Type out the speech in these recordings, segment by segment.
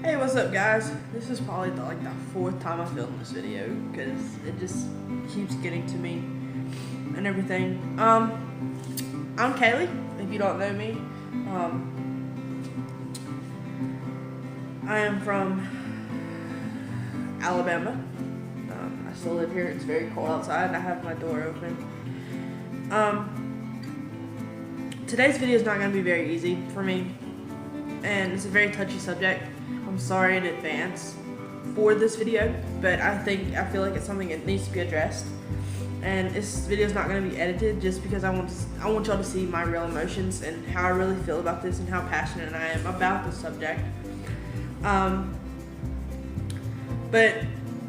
Hey, what's up, guys? This is probably the fourth time I filmed this video because it just keeps getting to me and everything. I'm Kaylee, if you don't know me. I am from Alabama. I still live here. It's very cold outside and I have my door open. Today's video is not going to be very easy for me, and it's a very touchy subject. I'm sorry in advance for this video, but I feel like it's something that needs to be addressed. And this video is not going to be edited just because I want y'all to see my real emotions and how I really feel about this and how passionate I am about this subject. But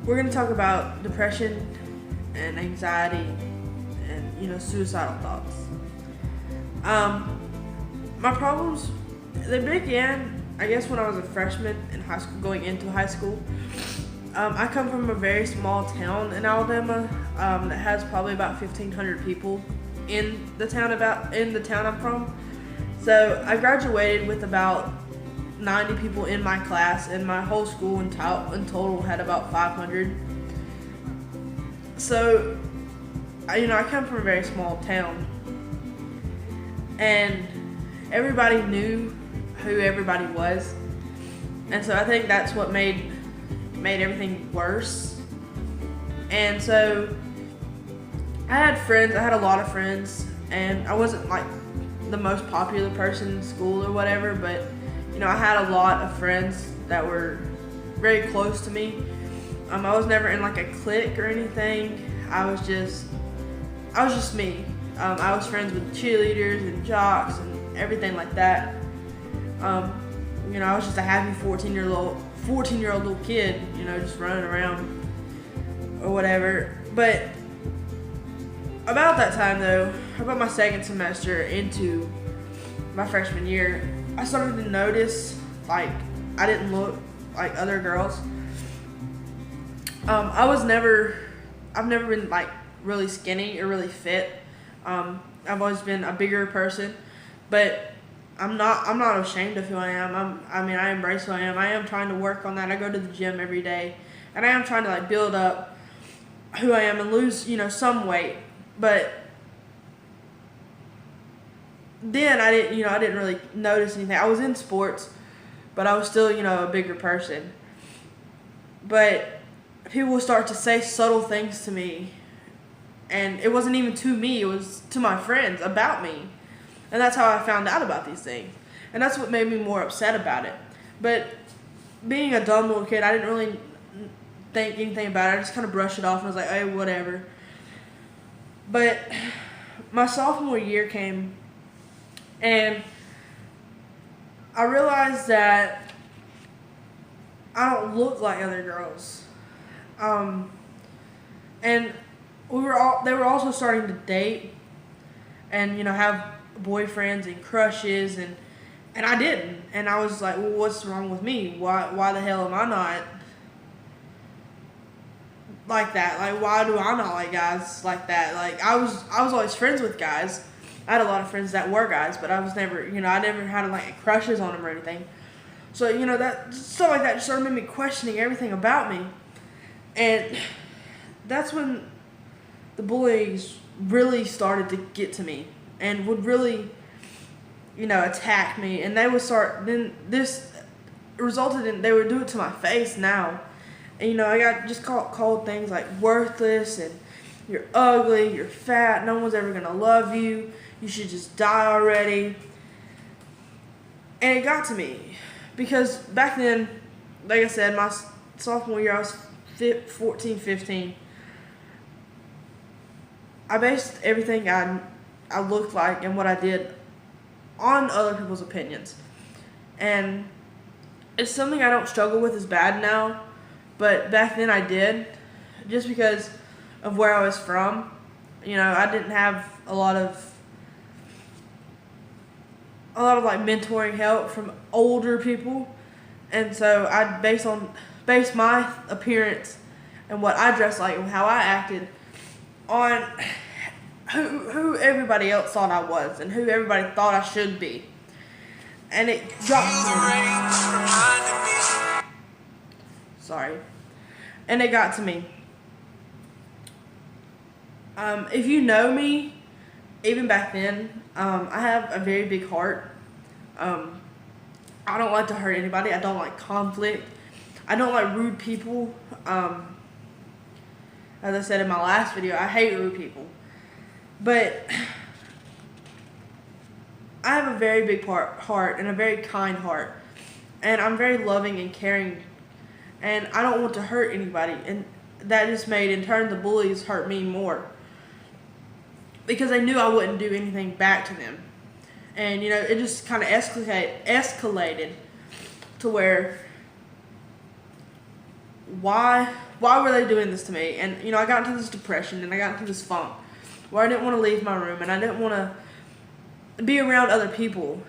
we're going to talk about depression and anxiety and suicidal thoughts. My problems, they began, I guess, when I was a freshman in high school, going into high school. I come from a very small town in Alabama that has probably about 1,500 people in the town I'm from. So I graduated with about 90 people in my class, and my whole school in total had about 500. So I come from a very small town, and everybody knew who everybody was, and so I think that's what made everything worse. And so I had a lot of friends, and I wasn't like the most popular person in school or whatever, but I had a lot of friends that were very close to me. I was never in like a clique or anything. I was just me. I was friends with cheerleaders and jocks and everything like that. I was just a happy 14-year-old little kid, just running around or whatever. But about that time though, about my second semester into my freshman year, I started to notice like I didn't look like other girls. I've never been like really skinny or really fit. I've always been a bigger person, but I'm not ashamed of who I am. I embrace who I am. I am trying to work on that. I go to the gym every day, and I am trying to like build up who I am and lose, some weight. But then I didn't really notice anything. I was in sports, but I was still, a bigger person. But people would start to say subtle things to me, and it wasn't even to me, it was to my friends about me. And that's how I found out about these things. And that's what made me more upset about it. But being a dumb little kid, I didn't really think anything about it. I just kind of brushed it off and was like, hey, whatever. But my sophomore year came, and I realized that I don't look like other girls. And they were also starting to date and, have boyfriends and crushes, and I didn't. And I was like, well, what's wrong with me? Why the hell am I not like that? Like, why do I not like guys like that? Like, I was always friends with guys. I had a lot of friends that were guys, but I was never, I never had like crushes on them or anything. So, that stuff like that just sort of made me questioning everything about me. And that's when the bullies really started to get to me and would really, attack me. And they would then this resulted in, they would do it to my face now. And, I got just called things like worthless and you're ugly, you're fat, no one's ever going to love you, you should just die already. And it got to me because back then, like I said, my sophomore year, I was 14, 15. I based everything I looked like and what I did on other people's opinions. And it's something I don't struggle with as bad now, but back then I did, just because of where I was from. I didn't have a lot of like mentoring help from older people, and so I based my appearance and what I dressed like and how I acted on who everybody else thought I was and who everybody thought I should be. And it dropped me. sorry. And it got to me. If you know me, even back then, I have a very big heart. I don't like to hurt anybody. I don't like conflict. I don't like rude people. As I said in my last video, I hate rude people. But I have a very big heart and a very kind heart. And I'm very loving and caring. And I don't want to hurt anybody. And that just made, in turn, the bullies hurt me more. Because I knew I wouldn't do anything back to them. And, it just kind of escalated to where, why were they doing this to me? And, I got into this depression and I got into this funk where I didn't want to leave my room and I didn't want to be around other people.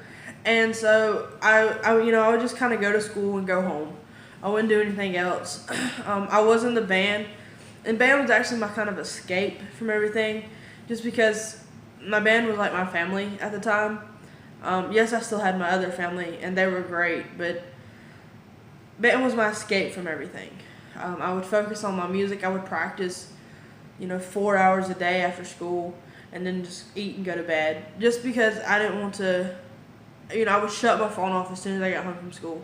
And so I would just kind of go to school and go home. I wouldn't do anything else. I was in the band, and band was actually my kind of escape from everything, just because my band was like my family at the time. Yes, I still had my other family, and they were great, but band was my escape from everything. I would focus on my music. I would practice, 4 hours a day after school, and then just eat and go to bed, just because I didn't want to, I would shut my phone off as soon as I got home from school.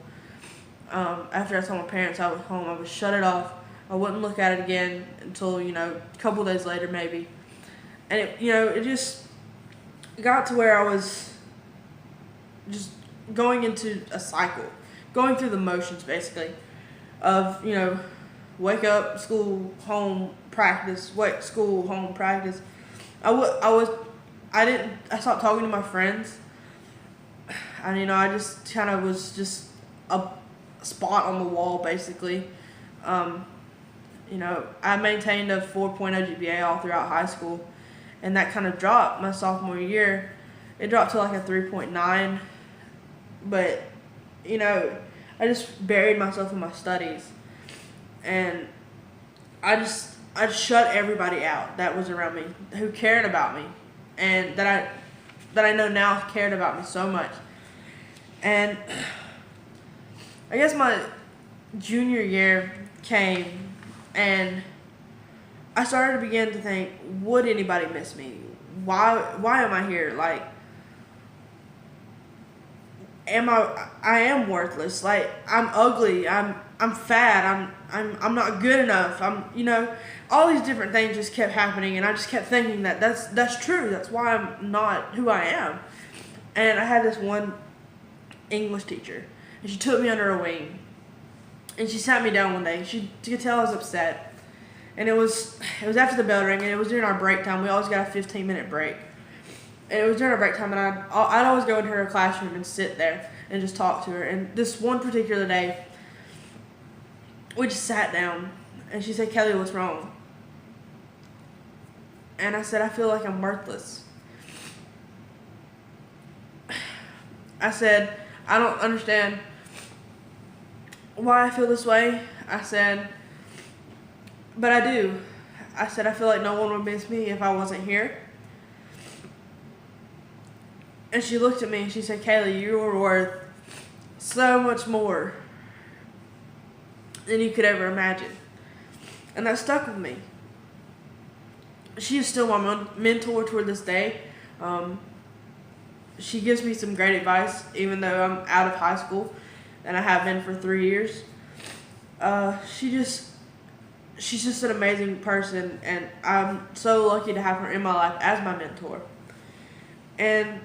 After I told my parents I was home, I would shut it off. I wouldn't look at it again until, a couple days later maybe. And it just got to where I was just going into a cycle, going through the motions basically of, wake up, school, home, practice, wake, school, home, practice. I stopped talking to my friends. And, I just kind of was just a spot on the wall basically. I maintained a 4.0 GPA all throughout high school. And that kind of dropped my sophomore year. It dropped to like a 3.9. But, I just buried myself in my studies. And I just shut everybody out that was around me, who cared about me. And that I know now cared about me so much. And I guess my junior year came, and I started to begin to think, would anybody miss me? Why am I here? Like, I am worthless. Like, I'm ugly. I'm fat. I'm not good enough. All these different things just kept happening, and I just kept thinking that's true. That's why I'm not who I am. And I had this one English teacher, and she took me under her wing, and she sat me down one day. She could tell I was upset, and it was after the bell rang, and it was during our break time. We always got a 15-minute break, and it was during our break time, and I'd always go into her classroom and sit there and just talk to her. And this one particular day, we just sat down, and she said, "Kelly, what's wrong?" And I said, "I feel like I'm worthless." I said, "I don't understand why I feel this way." I said, "But I do." I said, "I feel like no one would miss me if I wasn't here." And she looked at me and she said, "Kaylee, you are worth so much more than you could ever imagine." And that stuck with me. She is still my mentor toward this day. She gives me some great advice, even though I'm out of high school, and I have been for 3 years. She's just an amazing person, and I'm so lucky to have her in my life as my mentor. And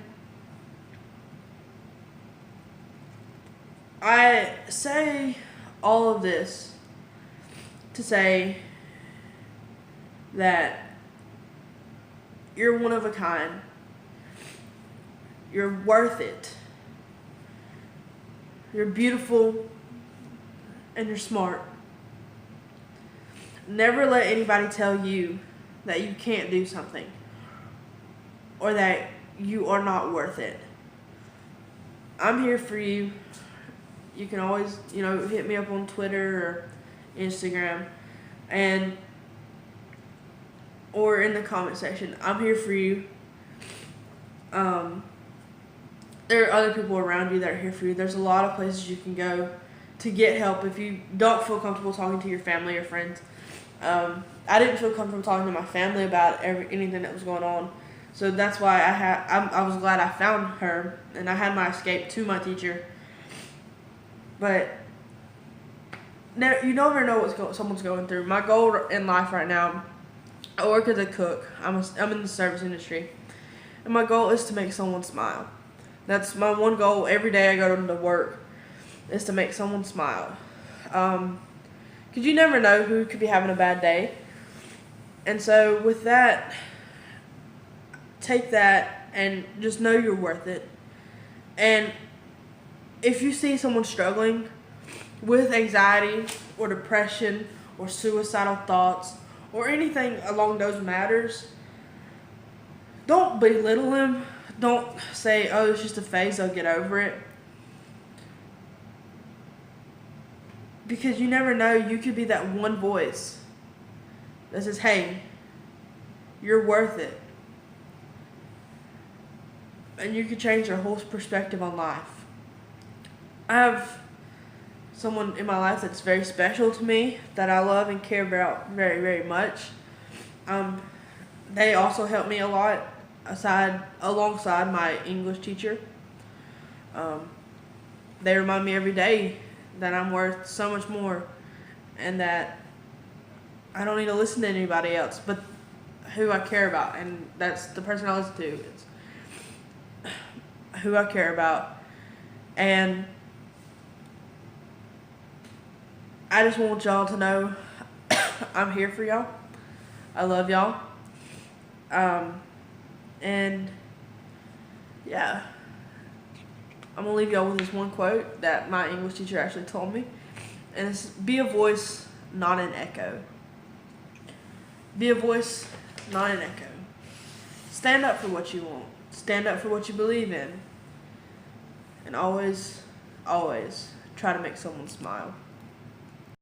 I say all of this to say that you're one of a kind. You're worth it. You're beautiful, and you're smart. Never let anybody tell you that you can't do something or that you are not worth it. I'm here for you. You can always, hit me up on Twitter or Instagram or in the comment section. I'm here for you. There are other people around you that are here for you. There's a lot of places you can go to get help if you don't feel comfortable talking to your family or friends. I didn't feel comfortable talking to my family about anything that was going on. So that's why I was glad I found her, and I had my escape to my teacher. But you never know what someone's going through. My goal in life right now, I work as a cook. I'm in the service industry, and my goal is to make someone smile. That's my one goal every day I go to work, is to make someone smile. Because you never know who could be having a bad day. And so with that, take that and just know you're worth it. And if you see someone struggling with anxiety or depression or suicidal thoughts or anything along those matters, don't belittle them. Don't say, oh, it's just a phase, I'll get over it. Because you never know, you could be that one voice that says, hey, you're worth it. And you could change their whole perspective on life. I have someone in my life that's very special to me, that I love and care about very, very much. They also help me a lot alongside my English teacher. They remind me every day that I'm worth so much more, and that I don't need to listen to anybody else but who I care about, and that's the person I listen to. It's who I care about. And I just want y'all to know I'm here for y'all. I love y'all. And yeah, I'm going to leave y'all with this one quote that my English teacher actually told me. And it's, be a voice, not an echo. Be a voice, not an echo. Stand up for what you want. Stand up for what you believe in. And always, always try to make someone smile.